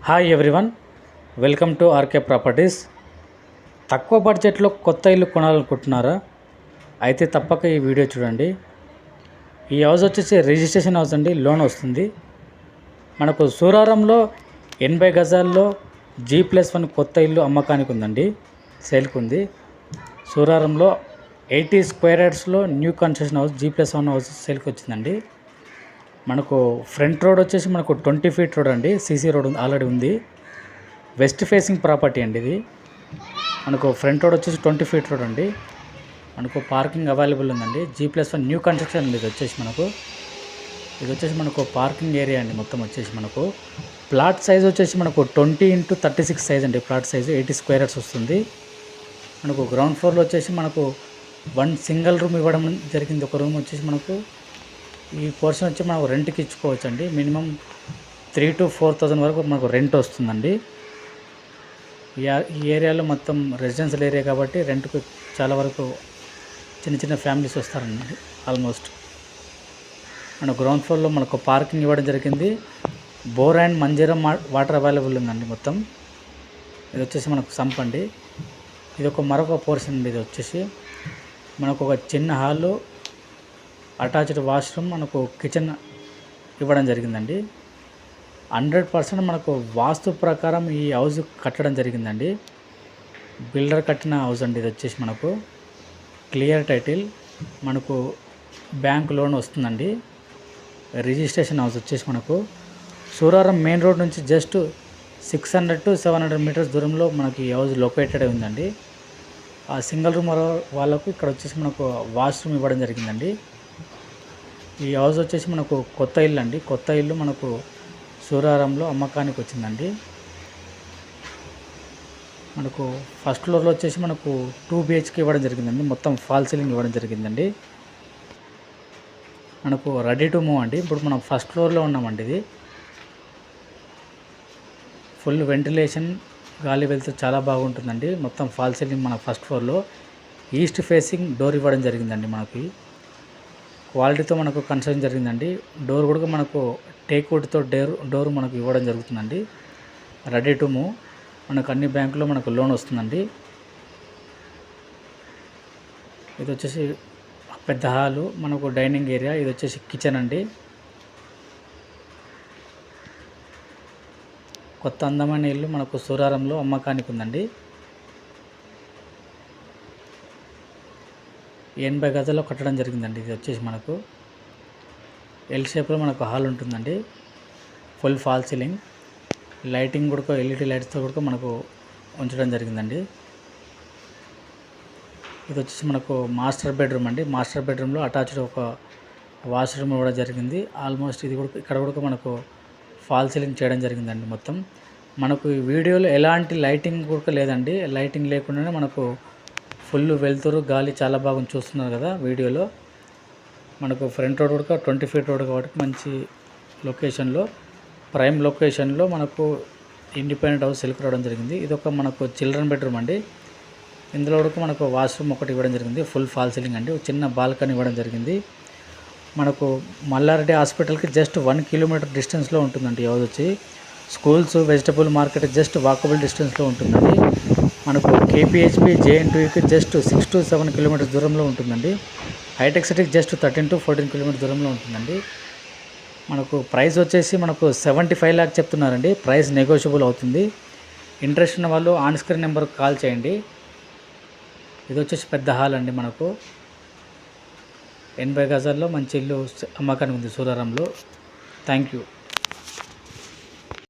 Hi everyone, welcome to RK properties. తక్కువ బడ్జెట్లో కొత్త ఇల్లు కొనాలనుకుంటున్నారా? అయితే తప్పక ఈ వీడియో చూడండి. ఈ హౌస్ వచ్చేసి రిజిస్ట్రేషన్ హౌస్ అండి, లోన్ వస్తుంది. మనకు సూరారంలో 80 గజాల్లో G+1 కొత్త ఇల్లు అమ్మకానికి ఉందండి, సేల్కి ఉంది. సూరారంలో 80 స్క్వేర్ యార్డ్స్లో new construction house G+1 house సేల్కి వచ్చిందండి. మనకు ఫ్రంట్ రోడ్ వచ్చేసి మనకు 20 ఫీట్ రోడ్ అండి, సీసీ రోడ్ ఆల్రెడీ ఉంది. వెస్ట్ ఫేసింగ్ ప్రాపర్టీ అండి ఇది. మనకు ఫ్రంట్ రోడ్ వచ్చేసి 20 ఫీట్ రోడ్ అండి. మనకు పార్కింగ్ అవైలబుల్ ఉందండి. G+1 న్యూ కన్స్ట్రక్షన్ అండి. ఇది వచ్చేసి మనకు పార్కింగ్ ఏరియా అండి. మొత్తం వచ్చేసి మనకు ప్లాట్ సైజ్ వచ్చేసి మనకు 20x36 సైజ్ అండి. ప్లాట్ సైజు 80 స్క్వేర్ యార్డ్స్ వస్తుంది. మనకు గ్రౌండ్ ఫ్లోర్లో వచ్చేసి మనకు 1 సింగిల్ రూమ్ ఇవ్వడం జరిగింది. ఒక రూమ్ వచ్చేసి మనకు ఈ పోర్షన్ వచ్చి మనకు రెంట్కి ఇచ్చుకోవచ్చు అండి. మినిమం 3,000 to 4,000 వరకు మనకు రెంట్ వస్తుందండి. ఈ ఏరియాలో మొత్తం రెసిడెన్షియల్ ఏరియా కాబట్టి రెంట్కు చాలా వరకు చిన్న ఫ్యామిలీస్ వస్తారండి. ఆల్మోస్ట్ మన గ్రౌండ్ ఫ్లోర్లో మనకు పార్కింగ్ ఇవ్వడం జరిగింది. Bore and Manjira water available ఉందండి. మొత్తం ఇది వచ్చేసి మనకు సంప్ అండి. ఇది మరొక పోర్షన్ అండి. ఇది వచ్చేసి మనకు ఒక చిన్న హాలు, అటాచ్డ్ వాష్రూమ్, మనకు కిచెన్ ఇవ్వడం జరిగిందండి. 100% మనకు వాస్తు ప్రకారం ఈ హౌస్ కట్టడం జరిగిందండి. బిల్డర్ కట్టిన హౌస్ అండి. ఇది వచ్చేసి మనకు క్లియర్ టైటిల్, మనకు బ్యాంక్ లోన్ వస్తుందండి. రిజిస్ట్రేషన్ హౌస్ వచ్చేసి మనకు సూరారం మెయిన్ రోడ్ నుంచి జస్ట్ 600 to 700 మీటర్స్ దూరంలో మనకి ఈ హౌస్ లొకేటెడ్ ఉందండి. ఆ సింగిల్ రూమ్ వాళ్ళకు ఇక్కడ వచ్చేసి మనకు వాష్రూమ్ ఇవ్వడం జరిగిందండి. ఈ హౌస్ వచ్చేసి మనకు కొత్త ఇల్లు అండి. కొత్త ఇల్లు మనకు సూరారంలో అమ్మకానికి వచ్చిందండి. మనకు ఫస్ట్ ఫ్లోర్లో వచ్చేసి మనకు 2 BHK ఇవ్వడం జరిగిందండి. మొత్తం ఫాల్ సీలింగ్ ఇవ్వడం జరిగిందండి. మనకు రెడీ టు మూవ్ అండి. ఇప్పుడు మనం ఫస్ట్ ఫ్లోర్లో ఉన్నామండి. ఇది ఫుల్ వెంటిలేషన్, గాలి వెళ్తూ చాలా బాగుంటుందండి. మొత్తం ఫాల్ సీలింగ్ మన ఫస్ట్ ఫ్లోర్లో ఈస్ట్ ఫేసింగ్ డోర్ ఇవ్వడం జరిగిందండి. మనకి క్వాలిటీతో మనకు కన్స్ట్రక్షన్ జరిగిందండి. డోర్ కూడా మనకు టేక్ వుడ్తో డోర్ మనకు ఇవ్వడం జరుగుతుందండి. Ready to move. మనకు అన్ని బ్యాంకులో మనకు లోన్ వస్తుందండి. ఇది వచ్చేసి పెద్ద హాలు, మనకు డైనింగ్ ఏరియా. ఇది వచ్చేసి కిచెన్ అండి. కొత్త అందమైన ఇల్లు మనకు సూరారంలో అమ్మకానికి ఉందండి. 80 గజాల్లో కట్టడం జరిగిందండి. ఇది వచ్చేసి మనకు ఎల్ షేప్లో మనకు హాల్ ఉంటుందండి. ఫుల్ ఫాల్ సీలింగ్, లైటింగ్ కూడా LED లైట్స్తో కూడా మనకు ఉంచడం జరిగిందండి. ఇది వచ్చేసి మనకు మాస్టర్ బెడ్రూమ్ అండి. మాస్టర్ బెడ్రూమ్లో అటాచ్డ్ ఒక వాష్రూమ్ ఇవ్వడం జరిగింది. ఆల్మోస్ట్ ఇది కూడా ఇక్కడ కూడా మనకు ఫాల్ సీలింగ్ చేయడం జరిగిందండి. మొత్తం మనకు ఈ వీడియోలో ఎలాంటి లైటింగ్ కూడా లేదండి. లైటింగ్ లేకుండానే మనకు ఫుల్ వెళ్తురు, గాలి చాలా బాగా చూస్తున్నారు కదా వీడియోలో. మనకు ఫ్రంట్ రోడ్ కూడా 20 ఫీట్ రోడ్ కాబట్టి మంచి లొకేషన్లో, ప్రైమ్ లొకేషన్లో మనకు ఇండిపెండెంట్ హౌస్ సెల్కి రావడం జరిగింది. ఇది మనకు చిల్డ్రన్ బెడ్రూమ్ అండి. ఇందులో కూడా మనకు వాష్రూమ్ ఒకటి ఇవ్వడం జరిగింది. ఫుల్ ఫాల్ సీలింగ్ అండి. చిన్న బాల్కనీ ఇవ్వడం జరిగింది. మనకు మల్లారెడ్డి హాస్పిటల్కి జస్ట్ 1 కిలోమీటర్ డిస్టెన్స్లో ఉంటుందండి. హౌస్ వచ్చి schools, vegetable market just walkable డిస్టెన్స్లో ఉంటుందండి. మనకు KPHP JNTUకి జస్ట్ 6 to 7 కిలోమీటర్స్ దూరంలో ఉంటుందండి. హైటెక్ సిటీకి జస్ట్ 13 to 14 కిలోమీటర్స్ దూరంలో ఉంటుందండి. మనకు ప్రైస్ వచ్చేసి మనకు 75 లాక్ చెప్తున్నారండి. ప్రైస్ నెగోషియబుల్ అవుతుంది. ఇంట్రెస్ట్ ఉన్న వాళ్ళు ఆన్ స్క్రీన్ నెంబర్కి కాల్ చేయండి. ఇది వచ్చేసి పెద్ద హాల్ అండి. మనకు 80 గజాల్లో మంచి ఇల్లు అమ్మకానికి ఉంది సూరారంలో. Thank you.